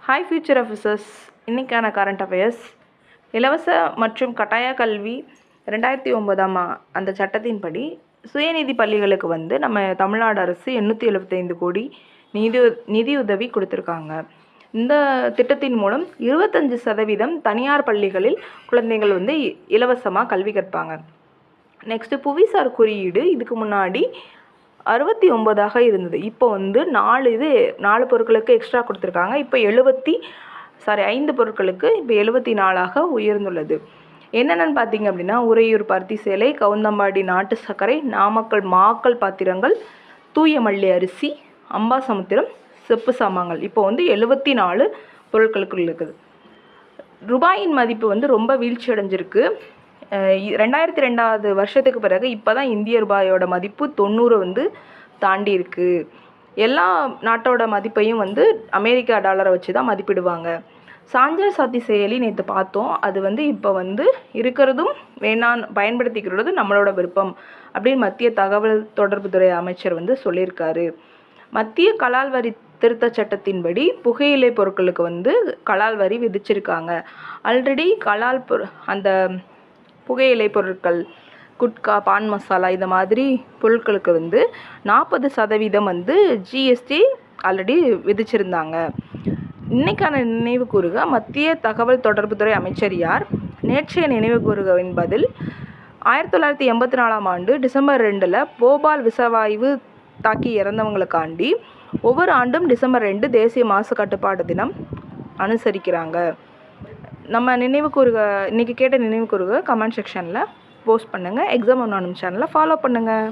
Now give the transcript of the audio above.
Hi future officers, இன்றைக்கான current affairs. இலவச மற்றும் கட்டாய கல்வி 2009 அந்த சட்டத்தின்படி சுயநிதி பள்ளிகளுக்கு நம்ம தமிழ்நாடு அரசு 875 கோடி நிதியுதவி கொடுத்துருக்காங்க. இந்த திட்டத்தின் மூலம் 25% தனியார் பள்ளிகளில் குழந்தைகள் இலவசமாக கல்வி கற்பாங்க. நெக்ஸ்ட்டு புவிசார் குறியீடு இதுக்கு முன்னாடி 69 இருந்தது. இப்போ 4 பொருட்களுக்கு எக்ஸ்ட்ரா கொடுத்துருக்காங்க. இப்போ 5 பொருட்களுக்கு இப்போ 74 உயர்ந்துள்ளது. என்னென்னு பார்த்தீங்க அப்படின்னா, உறையூர் பருத்தி சேலை, கவுந்தம்பாடி நாட்டு சர்க்கரை, நாமக்கல் மாக்கல் பாத்திரங்கள், தூய மல்லி அரிசி, அம்பாசமுத்திரம் செப்பு சாமான்கள் இப்போ 74 பொருட்களுக்கு இருக்குது. ரூபாயின் மதிப்பு ரொம்ப வீழ்ச்சி அடைஞ்சிருக்கு. 2002 வருஷத்துக்கு பிறகு இப்போ தான் இந்திய ரூபாயோட மதிப்பு 90 தாண்டி இருக்குது. எல்லா நாட்டோட மதிப்பையும் அமெரிக்கா டாலரை வச்சு தான் மதிப்பிடுவாங்க. சாஞ்சல் சாத்தி செயலி நேற்று பார்த்தோம். அது இப்போ இருக்கிறதும் பயன்படுத்திக்கிறதும் நம்மளோட விருப்பம் அப்படின்னு மத்திய தகவல் தொடர்புத்துறை அமைச்சர் சொல்லியிருக்காரு. மத்திய கலால் வரி திருத்த சட்டத்தின்படி புகையிலை பொருட்களுக்கு கலால் வரி விதிச்சிருக்காங்க. ஆல்ரெடி கலால் அந்த புகையிலை பொருட்கள், குட்கா, பான் மசாலா இந்த மாதிரி பொருட்களுக்கு 40% ஜிஎஸ்டி ஆல்ரெடி விதிச்சிருந்தாங்க. இன்னைக்கான நினைவு கூறுக. மத்திய தகவல் தொடர்புத்துறை அமைச்சர் யார்? நேற்றைய நினைவு கூறுகவின் பதில் 1984 டிசம்பர் 2 போபால் விஷவாயு தாக்கி இறந்தவங்களுக்காண்டி ஒவ்வொரு ஆண்டும் டிசம்பர் 2 தேசிய மாசு கட்டுப்பாடு தினம் அனுசரிக்கிறாங்க. நம்ம நினைவு கூறுக இன்றைக்கி கேட்ட நினைவு கூறுக கமெண்ட் செக்ஷனில் போஸ்ட் பண்ணுங்கள். எக்ஸாம் அனானிமஸ் சேனலை ஃபாலோ பண்ணுங்கள்.